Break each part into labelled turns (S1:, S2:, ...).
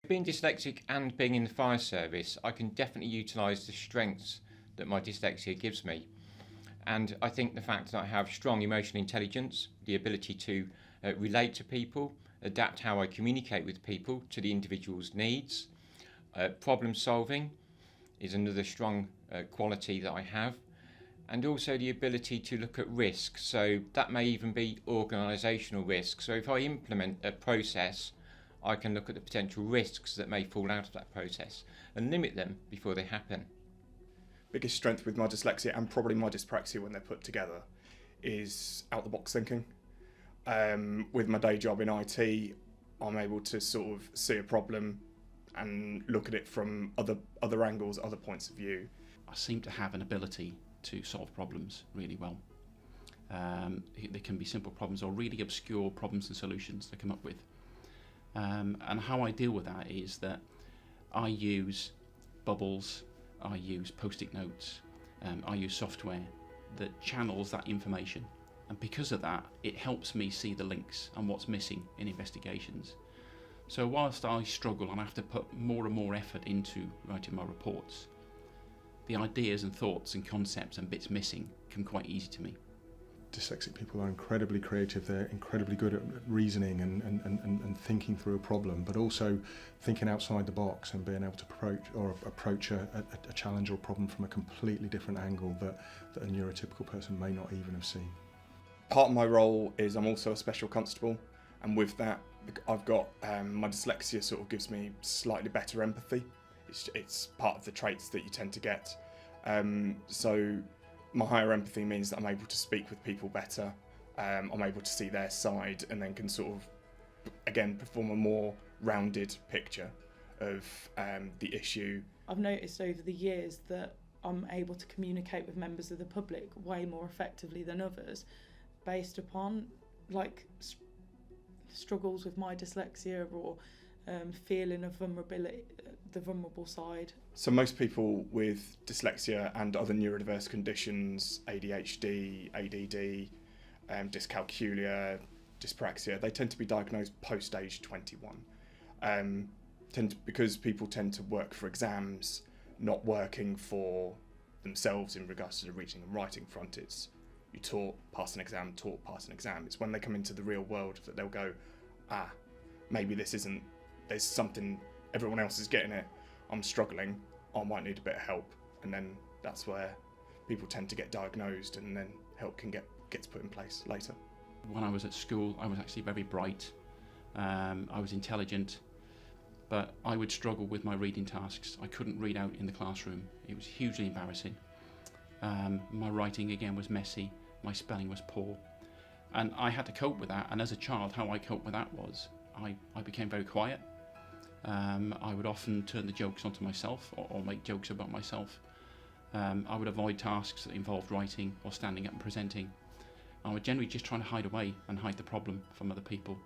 S1: Being dyslexic and being in the fire service, I can definitely utilise the strengths that my dyslexia gives me. And I think the fact that I have strong emotional intelligence, the ability to relate to people, adapt how I communicate with people to the individual's needs, problem solving is another strong quality that I have, and also the ability to look at risk. So that may even be organisational risk. So if I implement a process, I can look at the potential risks that may fall out of that process and limit them before they happen.
S2: Biggest strength with my dyslexia and probably my dyspraxia when they're put together is out-the-box thinking. With my day job in IT, I'm able to sort of see a problem and look at it from other angles, other points of view.
S3: I seem to have an ability to solve problems really well. They can be simple problems or really obscure problems and solutions to come up with. And how I deal with that is that I use bubbles, I use post-it notes, I use software that channels that information. And because of that, it helps me see the links and what's missing in investigations. So whilst I struggle and have to put more and more effort into writing my reports, the ideas and thoughts and concepts and bits missing come quite easy to me.
S4: Dyslexic people are incredibly creative, they're incredibly good at reasoning and thinking through a problem, but also thinking outside the box and being able to approach a challenge or a problem from a completely different angle that a neurotypical person may not even have seen.
S2: Part of my role is I'm also a special constable, and with that I've got my dyslexia sort of gives me slightly better empathy. It's part of the traits that you tend to get. So my higher empathy means that I'm able to speak with people better. I'm able to see their side and then can sort of, again, perform a more rounded picture of the issue.
S5: I've noticed over the years that I'm able to communicate with members of the public way more effectively than others based upon struggles with my dyslexia or feeling of vulnerability, the vulnerable side.
S2: So most people with dyslexia and other neurodiverse conditions, ADHD, ADD, dyscalculia, dyspraxia, they tend to be diagnosed post age 21. Because people tend to work for exams, not working for themselves in regards to the reading and writing front. It's you taught, pass an exam, taught, pass an exam. It's when they come into the real world that they'll go, maybe this isn't, there's something, everyone else is getting it, I'm struggling, I might need a bit of help. And then that's where people tend to get diagnosed, and then help gets put in place later.
S3: When I was at school, I was actually very bright. I was intelligent, but I would struggle with my reading tasks. I couldn't read out in the classroom. It was hugely embarrassing. My writing again was messy. My spelling was poor. And I had to cope with that. And as a child, how I coped with that was I became very quiet. I would often turn the jokes onto myself or make jokes about myself. I would avoid tasks that involved writing or standing up and presenting. I would generally just try to hide away and hide the problem from other people.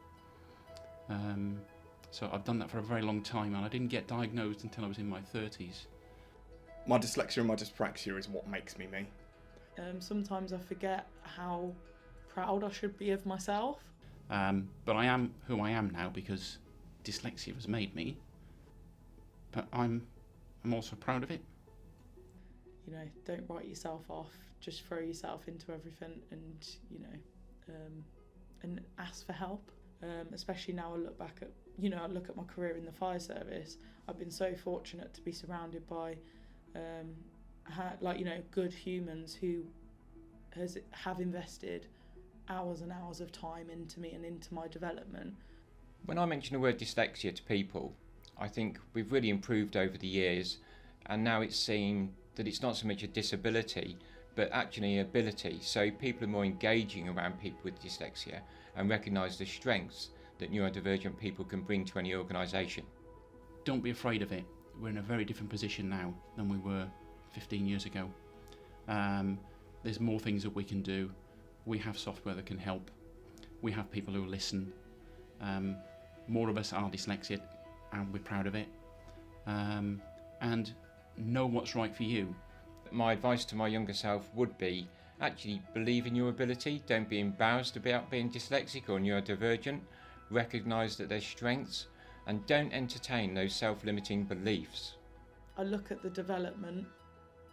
S3: So I've done that for a very long time, and I didn't get diagnosed until I was in my 30s.
S2: My dyslexia and my dyspraxia is what makes me me.
S5: Sometimes I forget how proud I should be of myself.
S3: But I am who I am now because dyslexia has made me. But I'm also proud of it.
S5: You know, don't write yourself off. Just throw yourself into everything, and and ask for help. Especially now, I look at my career in the fire service. I've been so fortunate to be surrounded by, good humans who have invested hours and hours of time into me and into my development.
S1: When I mention the word dyslexia to people, I think we've really improved over the years, and now it's seen that it's not so much a disability, but actually an ability. So people are more engaging around people with dyslexia and recognise the strengths that neurodivergent people can bring to any organisation.
S3: Don't be afraid of it. We're in a very different position now than we were 15 years ago. There's more things that we can do. We have software that can help. We have people who listen. More of us are dyslexic, and we're proud of it. And know what's right for you.
S1: My advice to my younger self would be actually believe in your ability. Don't be embarrassed about being dyslexic or neurodivergent. Recognise that there's strengths and don't entertain those self-limiting beliefs.
S5: I look at the development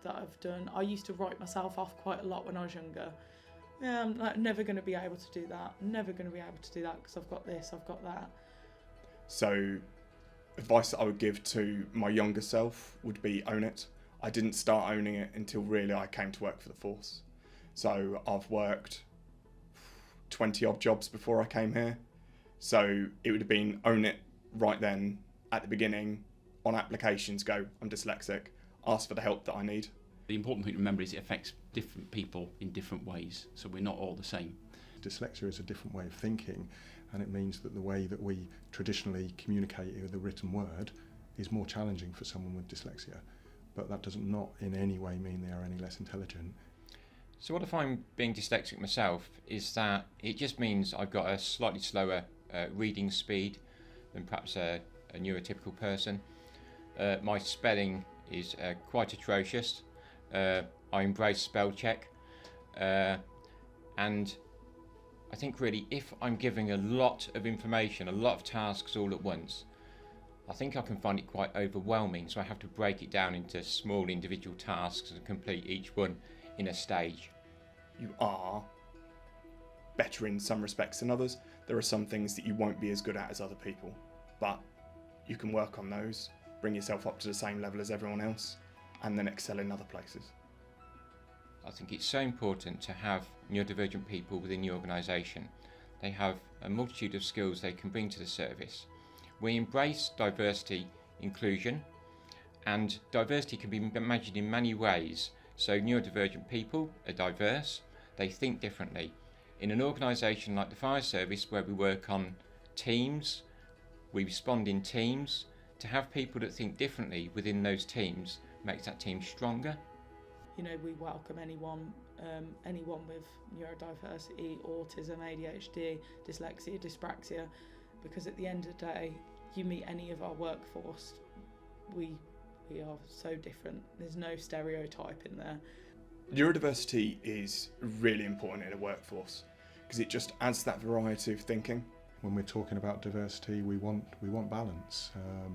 S5: that I've done. I used to write myself off quite a lot when I was younger. Yeah, I'm like, never going to be able to do that. I'm never going to be able to do that because I've got this, I've got that.
S2: So advice that I would give to my younger self would be own it. I didn't start owning it until really I came to work for the force. So I've worked 20 odd jobs before I came here. So it would have been own it right then at the beginning. On applications, go, I'm dyslexic, ask for the help that I need.
S3: The important thing to remember is it affects different people in different ways, so we're not all the same.
S4: Dyslexia is a different way of thinking, and it means that the way that we traditionally communicate with the written word is more challenging for someone with dyslexia. But that does not in any way mean they are any less intelligent.
S1: So what I find being dyslexic myself is that it just means I've got a slightly slower reading speed than perhaps a neurotypical person. My spelling is quite atrocious. I embrace spell check, and I think really if I'm giving a lot of information, a lot of tasks all at once, I think I can find it quite overwhelming, so I have to break it down into small individual tasks and complete each one in a stage.
S2: You are better in some respects than others. There are some things that you won't be as good at as other people, but you can work on those, bring yourself up to the same level as everyone else, and then excel in other places.
S1: I think it's so important to have neurodivergent people within the organisation. They have a multitude of skills they can bring to the service. We embrace diversity, inclusion, and diversity can be imagined in many ways. So neurodivergent people are diverse, they think differently. In an organisation like the fire service where we work on teams, we respond in teams, to have people that think differently within those teams makes that team stronger.
S5: You know, we welcome anyone with neurodiversity, autism, ADHD, dyslexia, dyspraxia, because at the end of the day, you meet any of our workforce, we are so different. There's no stereotype in there.
S2: Neurodiversity is really important in a workforce because it just adds that variety of thinking.
S4: When we're talking about diversity, we want balance.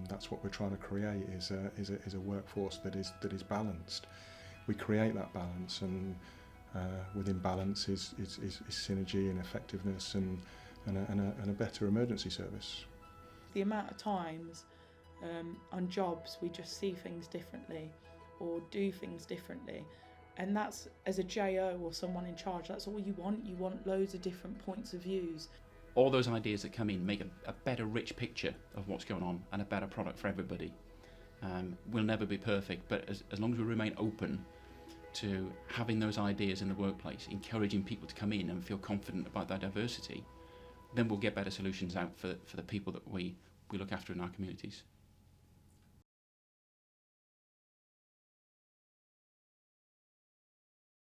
S4: That's what we're trying to create is a workforce that is balanced. We create that balance, and within balance is synergy and effectiveness and a better emergency service.
S5: The amount of times on jobs we just see things differently or do things differently, and that's, as a JO or someone in charge, that's all you want. You want loads of different points of views.
S3: All those ideas that come in make a better, rich picture of what's going on and a better product for everybody. We'll never be perfect, but as long as we remain open to having those ideas in the workplace, encouraging people to come in and feel confident about their diversity, then we'll get better solutions out for the people that we look after in our communities.